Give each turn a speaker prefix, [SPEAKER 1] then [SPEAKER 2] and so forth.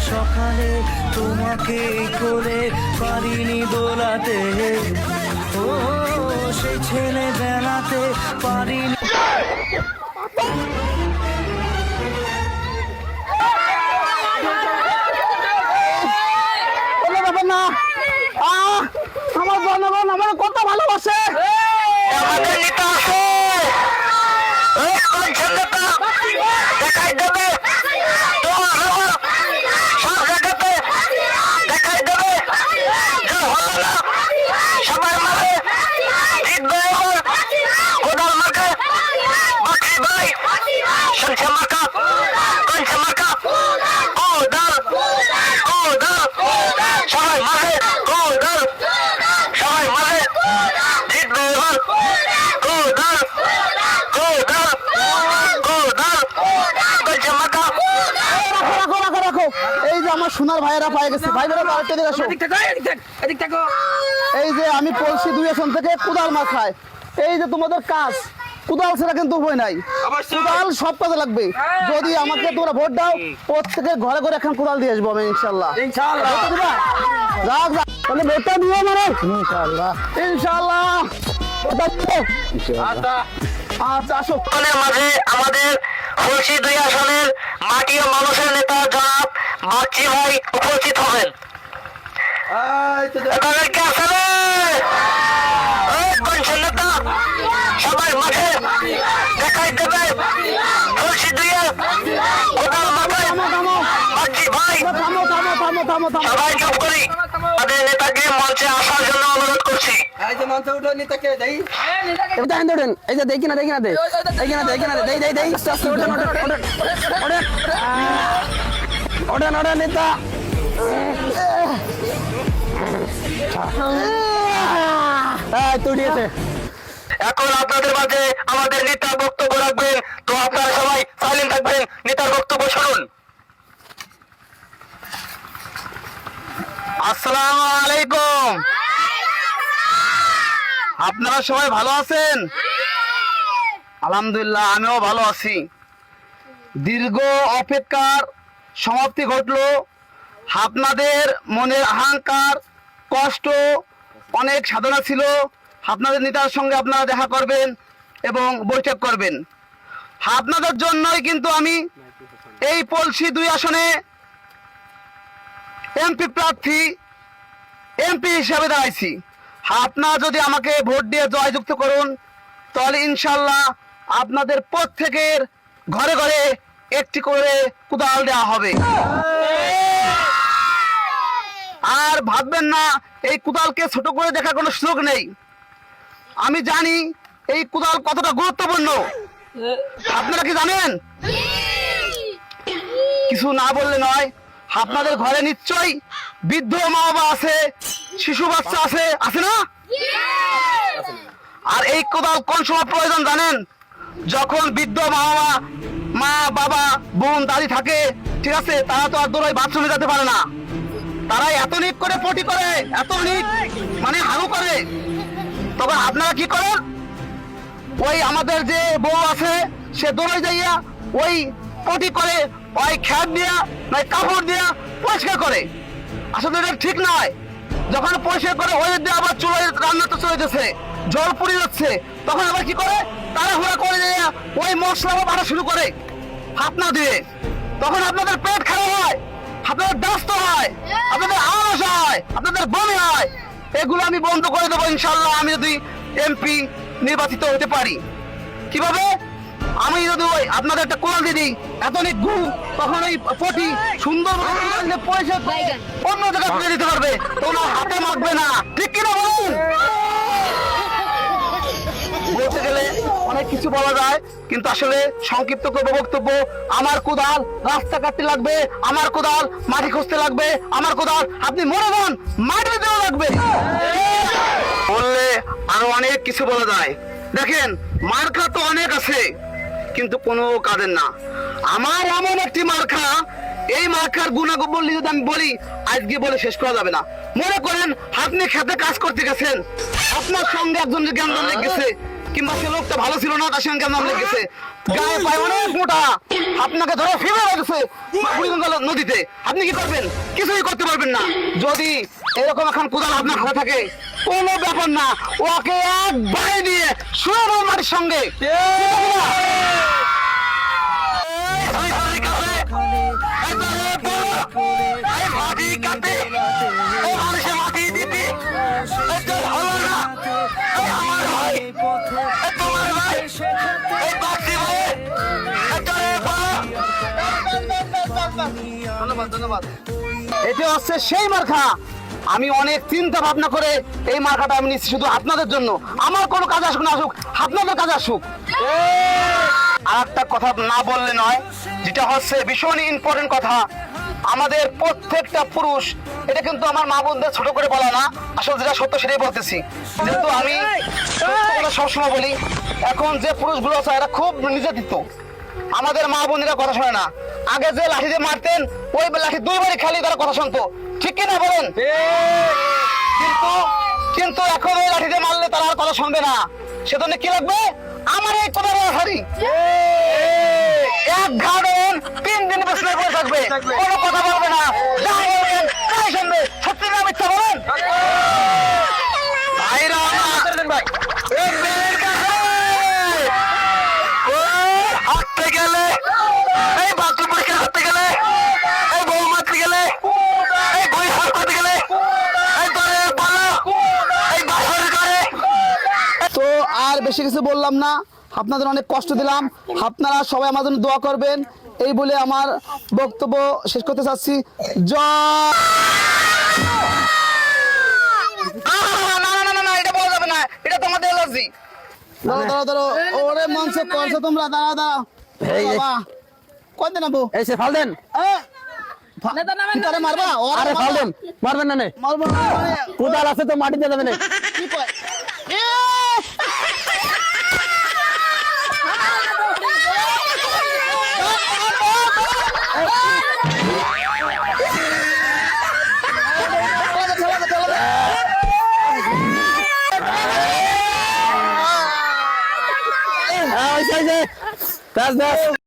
[SPEAKER 1] সকালে তোমাকে করে পারিনি দোলাতে, ও সে ছেলে বেলাতে পারিনি।
[SPEAKER 2] না আমার জনগণ আমার কত ভালোবাসে। এই যে আমার সোনার ভাইয়েরা পায়ে গেছে, ভাই বোনেরা আরেকটা দিকে আসো। এই যে আমি পলসি 2 আসন থেকে কুদাল মাখায়, এই যে তোমাদের কাজ, কুদাল ছাড়া কিন্তু উপায় নাই, কুদাল সব কাজে লাগবে। যদি আমাকে তোমরা ভোট দাও, প্রত্যেকের ঘরে ঘরে এখন কুদাল দিয়ে আসবো আমি ইনশাল্লাহ। যাক যাক, তাহলে ভোটটা দিও মানে ইনশাল্লাহ ইনশাল্লাহ। আচ্ছা আসো।
[SPEAKER 3] মাঝে আমাদের পলসি 2 আসনের মাটি ও মানুষের নেতা জনাব বাচ্চি ভাই উপস্থিত হবেন। তাদেরকে আসলে নেতা সবাই মাঠে দেখাই দেবে। পলসি 2 বাচ্চি ভাই সবাই চুপ করি, তাদের নেতাকে মঞ্চে আসার জন্য অনুরোধ করছি।
[SPEAKER 2] এই যে দেখি না দেখি না ওঠেন নেতা।
[SPEAKER 3] এখন আপনাদের মাঝে আমাদের নেতা বক্তব্য রাখবেন, তো আপনারা সবাই সাইলেন্ট থাকবেন, নেতার বক্তব্য শুনুন। আসসালামু আলাইকুম। আপনারা সবাই ভালো আছেন? আলহামদুলিল্লাহ, আমিও ভালো আছি। দীর্ঘ অপেক্ষার সমাপ্তি ঘটলো। আপনাদের মনের অহংকার, কষ্ট, অনেক সাধনা ছিল। আপনাদের নেতার সঙ্গে আপনারা দেখা করবেন এবং বৈঠক করবেন। আপনাদের জন্যই কিন্তু আমি এই পলসি 2 আসনে এমপি প্রার্থী, এমপি হিসাবে দাঁড়াইছি। আপনারা যদি আমাকে ভোট দিয়ে জয়যুক্ত করুন, তাহলে ইনশাল্লাহ আপনাদের প্রত্যেকের ঘরে ঘরে একটি করে কুদাল দেওয়া হবে। আর ভাববেন না এই কুদালকে ছোট করে দেখার কোনো সুযোগ নেই। আমি জানি এই কুদাল কতটা গুরুত্বপূর্ণ। আপনারা কি জানেন? কিছু না বললে নয়, আপনাদের ঘরে নিশ্চয়ই বৃদ্ধ মা বাবা আছে, শিশু বাচ্চা আছে, আছে না? আর এই কোদাল কোন সময় প্রয়োজন জানেন? যখন বৃদ্ধ মা বাবা বোন দাদি থাকে, ঠিক আছে, তারা তো আর দৌড়াই বাথরুমে যেতে পারে না, তারা এত নিক করে পটি করে, এত নিক মানে হাগু করে। তখন আপনারা কি করেন? ওই আমাদের যে বউ আছে, সে দৌড়াই যাইয়া ওই পটি করে, ওই খ্যাত দিয়া নয় কাপড় দিয়া পরিষ্কার করে। আসলে এটা ঠিক নয়। যখন পরিষ্কার করে ওই দিয়ে আবার চুলে রান্নাতে চলে যাচ্ছে, জল পুড়ে যাচ্ছে, তখন আবার কি করে? তাড়াহুড়া করে দিয়ে ওই মশলা বাটা শুরু করে হাতনা দিয়ে। তখন আপনাদের পেট খারাপ হয়, আপনাদের ব্যস্ত হয়, আপনাদের আওয়াজ হয়, আপনাদের বমি হয়। এগুলো আমি বন্ধ করে দেবো ইনশাল্লাহ, আমি যদি এমপি নির্বাচিত হতে পারি। কিভাবে? আমি যদি ওই আপনাদের একটা কোল দিই, এত অনেক গু, তখন ওই পটি সুন্দর পয়সা অন্য জায়গায় তুলে দিতে পারবে, তোমরা হাতে মাখবে না। ঠিক কিনা বলুন? বলতে গেলে অনেক কিছু বলা যায়, কিন্তু আসলে সংক্ষিপ্ত করবো বক্তব্য। আমার কোদাল রাস্তা কাটতে লাগবে, আমার কোদাল মাটি খুঁজতে লাগবে, আমার কোদাল আপনি মরে যান মাটি দিতেও লাগবে। বললে আরো অনেক কিছু বলা যায়। দেখেন, মার্কা তো অনেক আছে, কিন্তু কোনো কাজের না। আমার এমন একটি মার্কা, এই মার্কার গুণাগুণ বললে যদি আমি বলি, আজকে বলে শেষ করা যাবে না। মনে করেন আপনি খেতে কাজ করতে গেছেন, আপনার সঙ্গে একজন জ্ঞান গেছে, কিংবা সে লোকটা ভালো ছিল না, তার সঙ্গে কেমন লেগেছে, গায়ে পায়ে অনেক মোটা, আপনাকে ধরে ফেলে রেখেছে বুড়িগঙ্গা নদীতে, আপনি কি করবেন? কিছুই করতে পারবেন না। যদি এরকম এখন কোদাল আপনার হাতে থাকে, কোনো ব্যাপার না, ওকে একবারে নিয়ে শুয়ে মাটির সঙ্গে ধন্যবাদ ধন্যবাদ। এটা হচ্ছে সেই মার্কা। আমি অনেক চিন্তা ভাবনা করে এই মার্কাটা আমি নিচ্ছি শুধু আপনাদের জন্য। আমার কোনো কাজ আসুক না আসুক, আপনাদের কাজ আসুক। আর একটা কথা না বললে নয়, যেটা হচ্ছে ভীষণ ইম্পর্টেন্ট কথা, আমাদের প্রত্যেকটা পুরুষ, এটা কিন্তু আমার মা বোনদের ছোট করে বলা না, আসলে যেটা সত্য সেটাই বলতেছি। যেহেতু আমি সবসময় বলি, এখন যে পুরুষগুলো আছে এরা খুব নির্যাতিত, আমাদের মা বোনেরা কথা শোনে না। আগে যে লাঠি দিয়ে মারতেন, ওই লাঠি দুইবারই খালি তারা কথা শুনতো, ঠিক কিনা বলেন? কিন্তু কিন্তু এখন ওই লাঠি দিয়ে মারলে তারা আর কথা শুনবে না। সেজন্য কি লাগবে? আমার এই কোদাল হাড়ি এক ঘাড়ন 3 দিন বসে পড়ে থাকবে, কোনো কথা বলবে না, যা বলবেন তাই শুনবে। সত্যি না মিথ্যা বলেন? ভাইরা ভাই, এই মেয়ের কাছে হাঁটতে গেলে, এই বাথরুম পরিষ্কার করতে গেলে, এই বউ মারতে গেলে, এই বই সাফ করতে গেলে, এই দরে পালা, এই বাসর করে।
[SPEAKER 2] তো আর বেশি কিছু বললাম না, আপনাদের অনেক কষ্ট দিলাম, আপনারা সবাই আমার জন্য দোয়া করবেন, এই বলে আমার বক্তব্য শেষ করতে চাচ্ছি। জয়।
[SPEAKER 3] না না না না, এটা বলা যাবে না, এটা তোমাদের এলার্জি।
[SPEAKER 2] দাঁড়াও দাঁড়াও দাঁড়াও, ওরে মঞ্চে করছো তোমরা, দাঁড়াও দাঁড়াও। বাবা কই দেন আবু?
[SPEAKER 4] এই সে ফাল দেন।
[SPEAKER 2] আরে মারবা?
[SPEAKER 4] আরে ফাল দেন, মারবেন না নে,
[SPEAKER 2] মারবো না মানে।
[SPEAKER 4] কোদাল আছে তো মাটিতে যাবে না।
[SPEAKER 2] কি কয়?
[SPEAKER 4] হ্যাঁ, ওই যে, ব্যাস ব্যাস।